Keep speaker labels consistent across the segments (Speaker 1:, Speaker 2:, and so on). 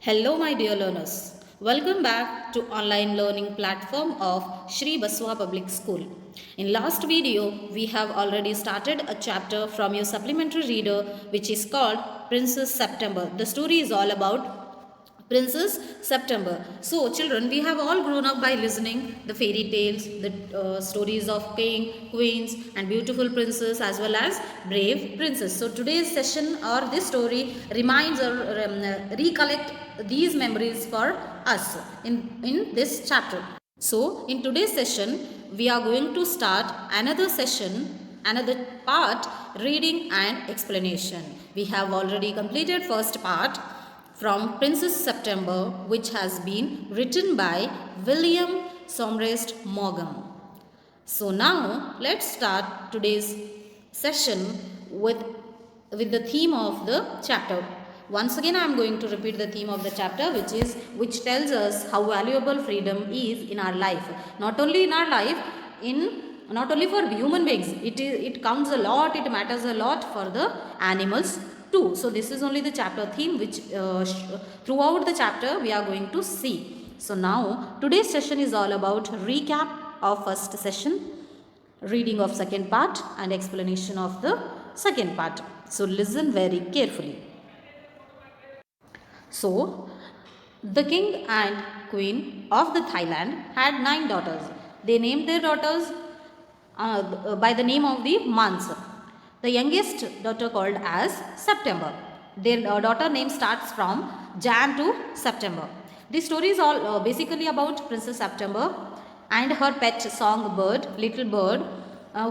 Speaker 1: Hello my dear learners. Welcome back to online learning platform of Shri Basava Public School. In last video, we have already started a chapter from your supplementary reader which is called Princess September. The story is all about Princess September. So, children, we have all grown up by listening the fairy tales, the stories of king, queens, and beautiful princess, as well as brave princess. So, today's session or this story reminds or recollect these memories for us in this chapter. So, in today's session, we are going to start another session, another part, reading and explanation. We have already completed first part from Princess September, which has been written by William Somrest Morgan. So now let's start today's session with the theme of the chapter. Once again, I am going to repeat the theme of the chapter, which tells us how valuable freedom is in our life. Not only in our life, not only for human beings, it counts a lot. It matters a lot for the animals too. So this is only the chapter theme, which throughout the chapter we are going to see. So now today's session is all about recap of first session, reading of second part, and explanation of the second part. So listen very carefully. So, the king and queen of the Thailand had 9 daughters. They named their daughters by the name of the months. The youngest daughter called as September. Their daughter name starts from Jan to September. This story is all basically about Princess September and her pet songbird, little bird,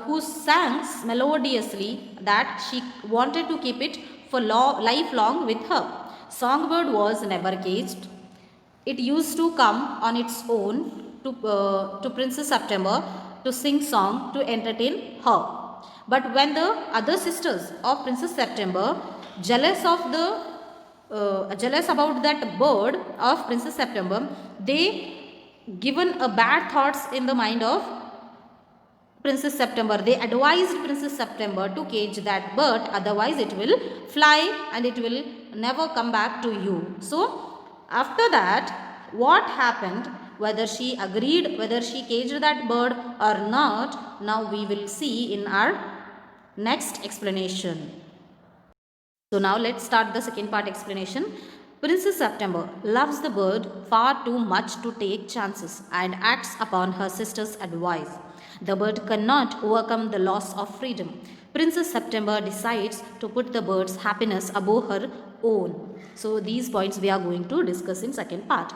Speaker 1: who sang melodiously that she wanted to keep it for lifelong with her. Songbird was never caged. It used to come on its own to Princess September to sing song to entertain her. But when the other sisters of Princess September, jealous about that bird of Princess September, they given a bad thoughts in the mind of Princess September. They advised Princess September to cage that bird, otherwise it will fly and it will never come back to you. So after that, what happened, whether she agreed, whether she caged that bird or not, now we will see in our next explanation. So now let's start the second part explanation. Princess September loves the bird far too much to take chances and acts upon her sister's advice. The bird cannot overcome the loss of freedom. Princess September decides to put the bird's happiness above her own. So these points we are going to discuss in second part.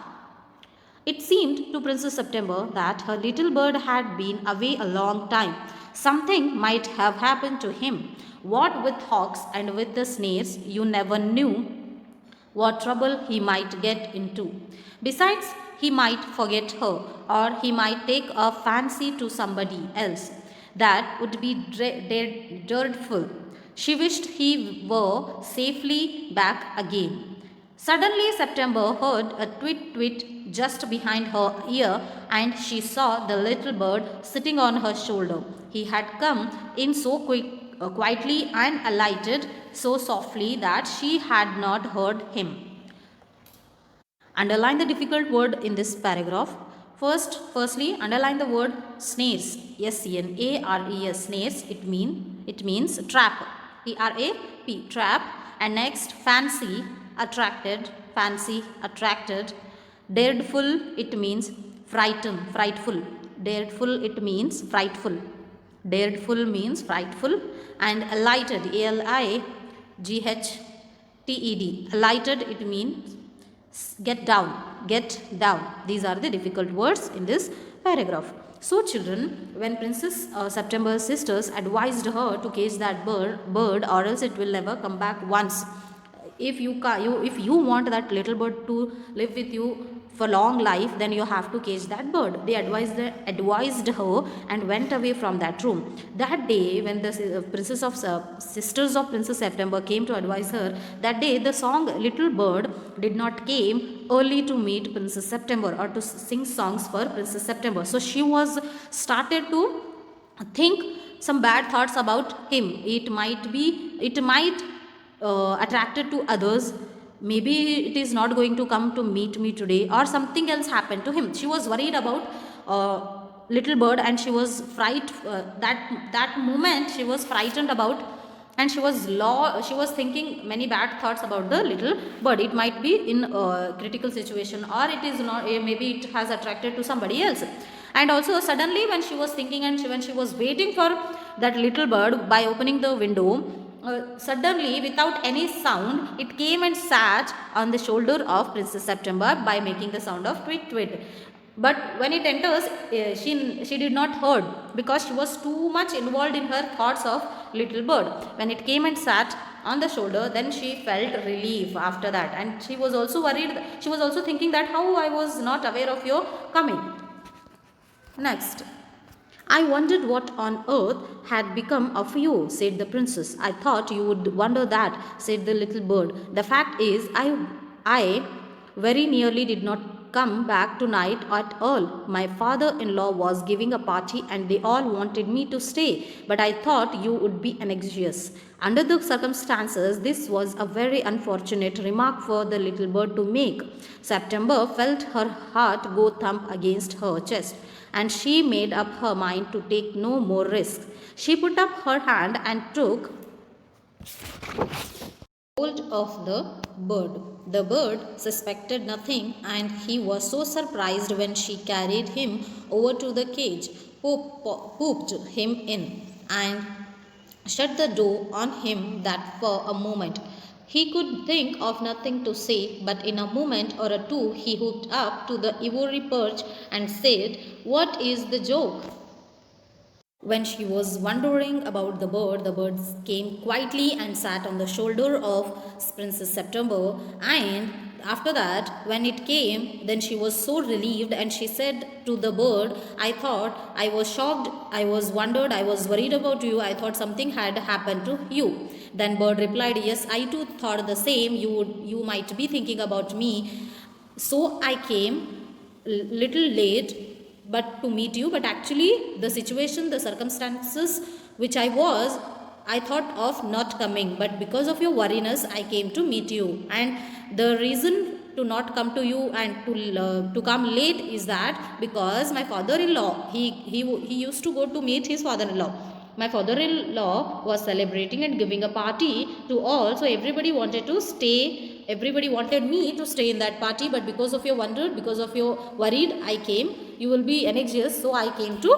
Speaker 1: It seemed to Princess September that her little bird had been away a long time. Something might have happened to him. What with hawks and with the snares, you never knew what trouble he might get into. Besides, he might forget her, or he might take a fancy to somebody else. That would be dreadful. She wished he were safely back again. Suddenly, September heard a tweet just behind her ear, and she saw the little bird sitting on her shoulder. He had come in so quietly and alighted so softly that she had not heard him. Underline the difficult word in this paragraph. Firstly, underline the word snares. S-C-N-A-R-E-S, snares. It means trap. T-R-A-P, trap. And next, fancy, attracted. Fancy, attracted. Dreadful, it means frightened, frightful. Dreadful, it means frightful. Dreadful means frightful. And alighted, A-L-I-G-H-T-E-D. Alighted, it means get down. These are the difficult words in this paragraph. So children, when Princess September's sisters advised her to cage that bird or else it will never come back once. If you want that little bird to live with you for long life, then you have to cage that bird. They advised her and went away from that room. That day, when the sisters of Princess September came to advise her, that day the song Little Bird did not came early to meet Princess September or to sing songs for Princess September. So she was started to think some bad thoughts about him. It might attracted to others maybe it is not going to come to meet me today, or something else happened to him. She was worried about little bird, and she was that moment she was frightened about, and she was thinking many bad thoughts about the little bird. It might be in a critical situation, or it is not, maybe it has attracted to somebody else. And also suddenly when she was thinking, and when she was waiting for that little bird by opening the window, suddenly without any sound it came and sat on the shoulder of Princess September by making the sound of twit twit. But when it enters, she did not heard, because she was too much involved in her thoughts of little bird. When it came and sat on the shoulder, then she felt relief after that, and she was also worried. She was also thinking that how I was not aware of your coming. Next. I wondered what on earth had become of you, said the princess. I thought you would wonder that, said the little bird. The fact is, I very nearly did not come back tonight at all. My father-in-law was giving a party and they all wanted me to stay, but I thought you would be anxious. Under the circumstances, this was a very unfortunate remark for the little bird to make. September felt her heart go thump against her chest, and she made up her mind to take no more risks. She put up her hand and took hold of the bird. The bird suspected nothing, and he was so surprised when she carried him over to the cage, pooped him in, and shut the door on him that for a moment he could think of nothing to say, but in a moment or two he hooked up to the ivory perch and said, "What is the joke?" When she was wondering about the bird came quietly and sat on the shoulder of Princess September. And after that, when it came, then she was so relieved, and she said to the bird, I thought, I was shocked, I was wondered, I was worried about you, I thought something had happened to you. Then bird replied, yes, I too thought the same, you might be thinking about me. So I came little late but to meet you, but actually the situation, the circumstances which I thought of not coming, but because of your worriness I came to meet you. And the reason to not come to you and to come late is that because my father-in-law, he used to go to meet his father-in-law. My father-in-law was celebrating and giving a party to all, so everybody wanted to stay. Everybody wanted me to stay in that party, but because of your wonder, because of your worried, I came. You will be anxious, so I came to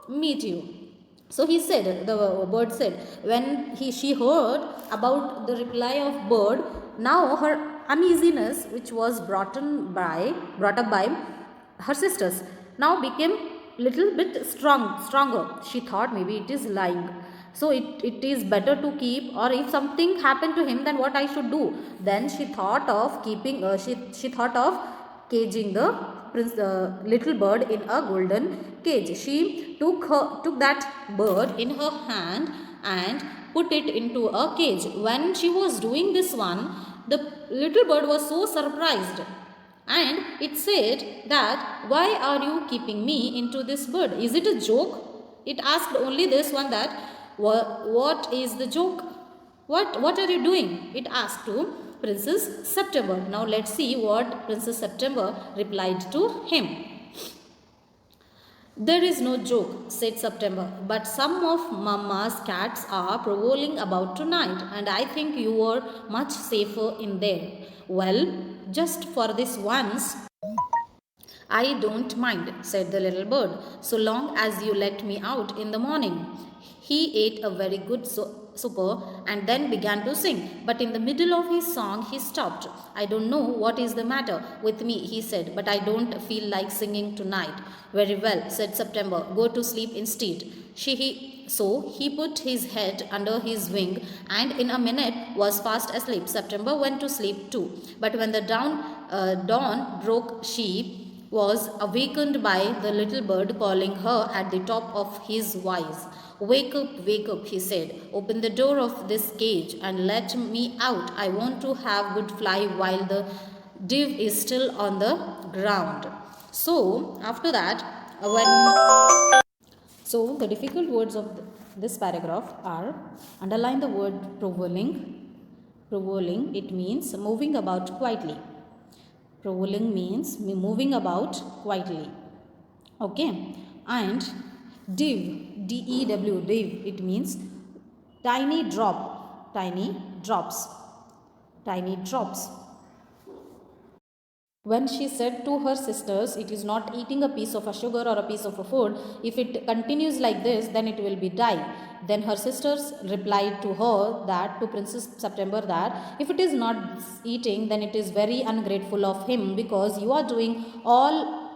Speaker 1: meet you. So he said, the bird said, when she heard about the reply of bird, now her uneasiness, which was brought up by her sisters, now became little bit stronger. She thought maybe it is lying. So it is better to keep, or if something happened to him, then what I should do? Then she thought of keeping, she thought of caging the little bird in a golden cage. She took that bird in her hand and put it into a cage. When she was doing this one, the little bird was so surprised, and it said that, why are you keeping me into this bird? Is it a joke? It asked only this one, that what is the joke? What are you doing? It asked to Princess September. Now let's see what Princess September replied to him. There is no joke, said September, but some of Mamma's cats are prowling about tonight, and I think you are much safer in there. Well, just for this once, I don't mind, said the little bird, so long as you let me out in the morning. He ate a very good supper and then began to sing. But in the middle of his song, he stopped. I don't know what is the matter with me, he said, but I don't feel like singing tonight. Very well, said September, go to sleep instead. So he put his head under his wing and in a minute was fast asleep. September went to sleep too. But when the dawn broke, she was awakened by the little bird calling her at the top of his voice. Wake up, he said. Open the door of this cage and let me out. I want to have good fly while the div is still on the ground. So, after that, so the difficult words of this paragraph are: underline the word prowling, Prowling, it means moving about quietly. Prowling means moving about quietly. Okay. And div, D-E-W, div, it means tiny drop, tiny drops, tiny drops. When she said to her sisters, it is not eating a piece of a sugar or a piece of a food. If it continues like this, then it will be die. Then her sisters replied to her that, to Princess September, that if it is not eating, then it is very ungrateful of him, because you are doing all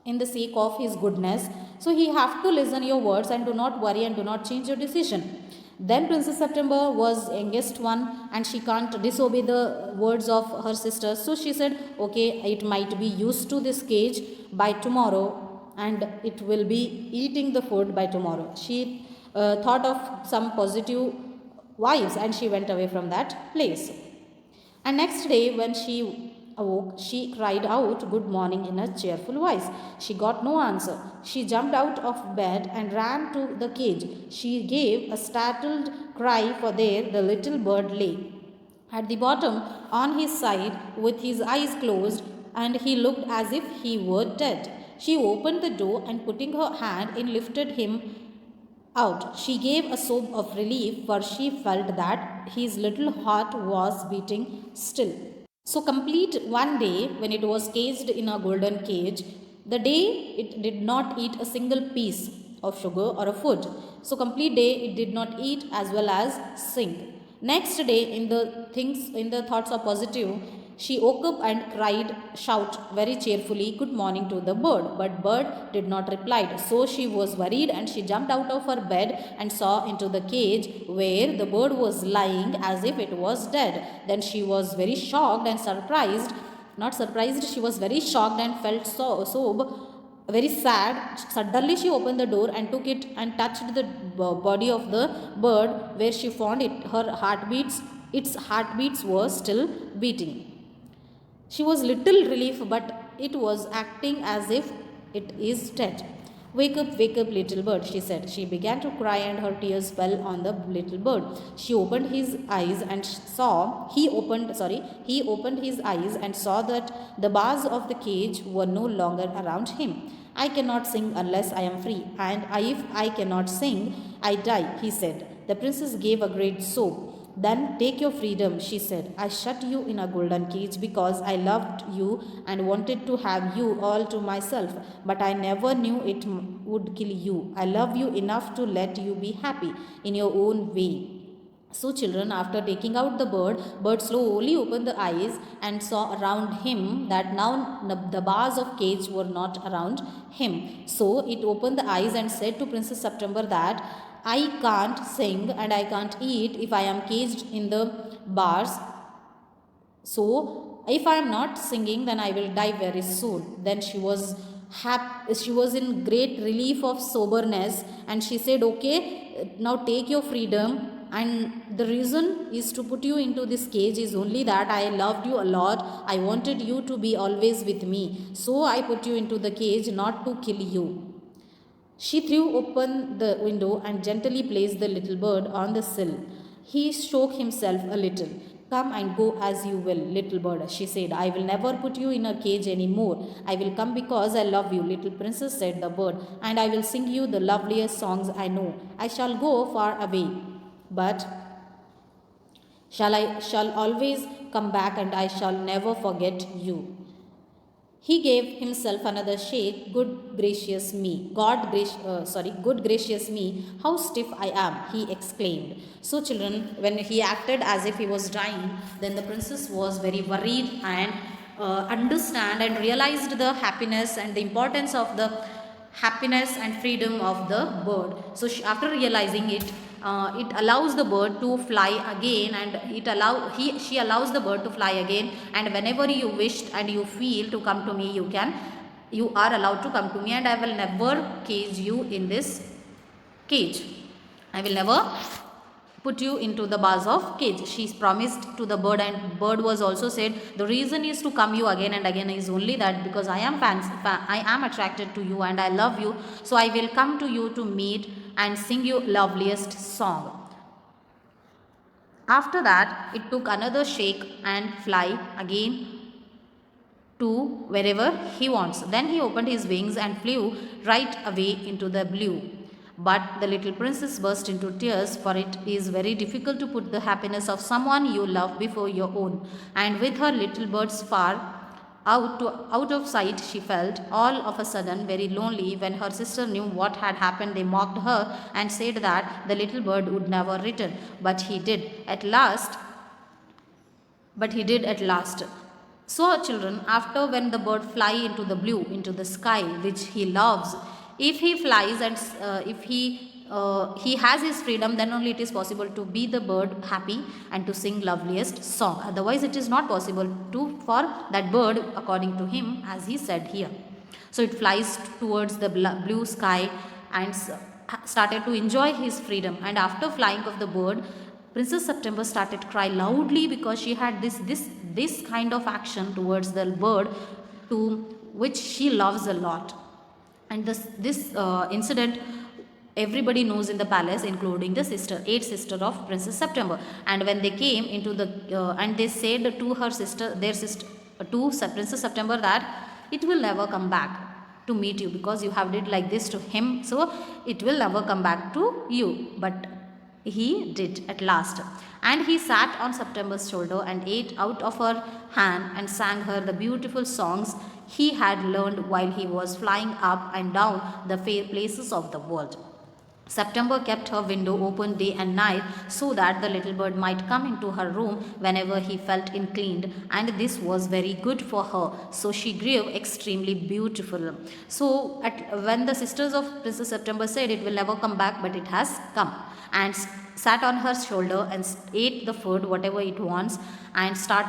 Speaker 1: in the sake of his goodness. So he have to listen your words and do not worry and do not change your decision. Then Princess September was youngest one and she can't disobey the words of her sisters. So she said, okay, it might be used to this cage by tomorrow and it will be eating the food by tomorrow. She thought of some positive vibes and she went away from that place. And next day, when she awoke, she cried out, "Good morning," in a cheerful voice. She got no answer. She jumped out of bed and ran to the cage. She gave a startled cry, for there the little bird lay at the bottom on his side with his eyes closed, and he looked as if he were dead. She opened the door and putting her hand in lifted him out. She gave a sob of relief, for she felt that his little heart was beating still. So, complete one day when it was caged in a golden cage, the day it did not eat a single piece of sugar or a food. So, complete day it did not eat as well as sing. Next day, in the thoughts of positive, she woke up and cried, shout very cheerfully, "Good morning" to the bird. But bird did not reply. So she was worried and she jumped out of her bed and saw into the cage where the bird was lying as if it was dead. Then she was very shocked and surprised. Not surprised, she was very shocked and felt so very sad. Suddenly she opened the door and took it and touched the body of the bird, where she found its heartbeats were still beating. She was little relief, but it was acting as if it is dead. Wake up, little bird," she said. She began to cry and her tears fell on the little bird. She opened his eyes and he opened his eyes and saw that the bars of the cage were no longer around him. "I cannot sing unless I am free, and if I cannot sing, I die," he said. The princess gave a great sob. "Then take your freedom," she said. "I shut you in a golden cage because I loved you and wanted to have you all to myself, but I never knew it would kill you. I love you enough to let you be happy in your own way." So children, after taking out the bird slowly opened the eyes and saw around him that now the bars of cage were not around him. So it opened the eyes and said to Princess September that, "I can't sing and I can't eat if I am caged in the bars. So if I am not singing, then I will die very soon." Then she was she was in great relief of soberness and she said, "Okay, now take your freedom, and the reason is to put you into this cage is only that I loved you a lot. I wanted you to be always with me. So I put you into the cage, not to kill you." She threw open the window and gently placed the little bird on the sill. He shook himself a little. "Come and go as you will, little bird," she said. "I will never put you in a cage any more. I will come because I love you, little princess," said the bird, "and I will sing you the loveliest songs I know. I shall go far away, but shall always come back, and I shall never forget you." He gave himself another shake. "Good gracious me, good gracious me, how stiff I am," he exclaimed. So children, when he acted as if he was dying, then the princess was very worried and understand and realized the happiness and the importance of the happiness and freedom of the bird. So after realizing it, it allows the bird to fly again, and she allows the bird to fly again, and whenever you wished and you feel to come to me, you are allowed to come to me, and I will never cage you in this cage. I will never put you into the bars of cage. She promised to the bird, and bird was also said, "The reason is to come you again and again is only that because I am attracted to you and I love you, so I will come to you to meet and sing you loveliest song." After that, it took another shake and fly again to wherever he wants. Then he opened his wings and flew right away into the blue. But the little princess burst into tears, for it is very difficult to put the happiness of someone you love before your own. And with her little birds far out of sight, she felt all of a sudden very lonely. When her sister knew what had happened, they mocked her and said that the little bird would never return. But he did at last. So, children, after when the bird fly into the blue, into the sky, which he loves, if he flies and if he has his freedom, then only it is possible to be the bird happy and to sing loveliest song. Otherwise, it is not possible to for that bird, according to him, as he said here. So it flies towards the blue sky and started to enjoy his freedom. And after flying of the bird, Princess September started to cry loudly because she had this kind of action towards the bird, to which she loves a lot. And this incident everybody knows in the palace, including the eighth sister of Princess September. And when they came into the and they said to her sister, to Princess September, that it will never come back to meet you because you have did like this to him, so it will never come back to you. But he did at last. And he sat on September's shoulder and ate out of her hand and sang her the beautiful songs he had learned while he was flying up and down the fair places of the world. September kept her window open day and night so that the little bird might come into her room whenever he felt inclined, and this was very good for her. So she grew extremely beautiful. So when the sisters of Princess September said it will never come back, but it has come, and sat on her shoulder and ate the food whatever it wants, and sang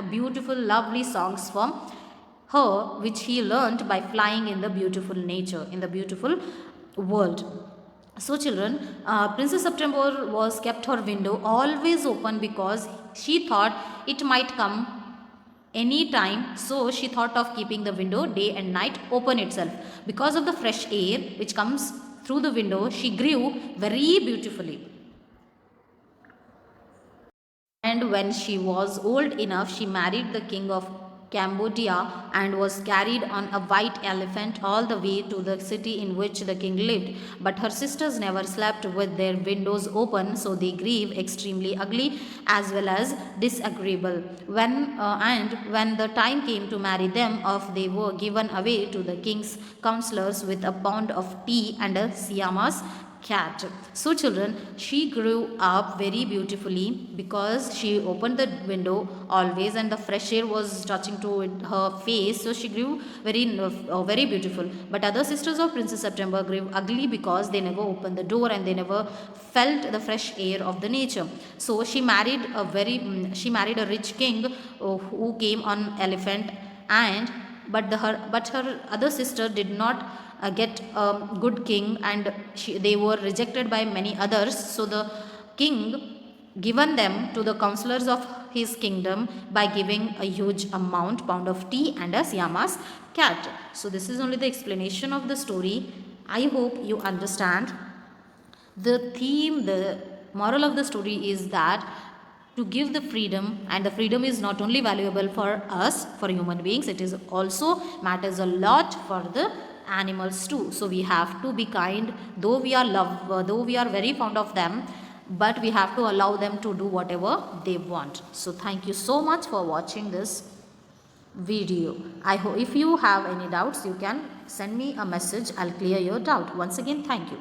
Speaker 1: beautiful lovely songs from her, which he learnt by flying in the beautiful nature, in the beautiful world. So children, Princess September was kept her window always open because she thought it might come any time. So she thought of keeping the window day and night open itself. Because of the fresh air which comes through the window, she grew very beautifully. And when she was old enough, she married the king of Cambodia and was carried on a white elephant all the way to the city in which the king lived. But her sisters never slept with their windows open, so they grew extremely ugly as well as disagreeable. When the time came to marry them off, they were given away to the king's counselors with a pound of tea and a Siamese cat. So children, she grew up very beautifully because she opened the window always and the fresh air was touching to her face, so she grew very beautiful. But other sisters of Princess September grew ugly because they never opened the door and they never felt the fresh air of the nature. So she married a rich king who came on elephant, but her other sister did not get a good king, and they were rejected by many others. So the king given them to the counselors of his kingdom by giving a huge pound of tea and a Siamese cat. So this is only the explanation of the story. I hope you understand the theme. The moral of the story is that to give the freedom, and the freedom is not only valuable for us, for human beings, it is also matters a lot for the animals too. So we have to be kind, though we are very fond of them, but we have to allow them to do whatever they want. So thank you so much for watching this video. I hope if you have any doubts, you can send me a message. I'll clear your doubt. Once again, thank you.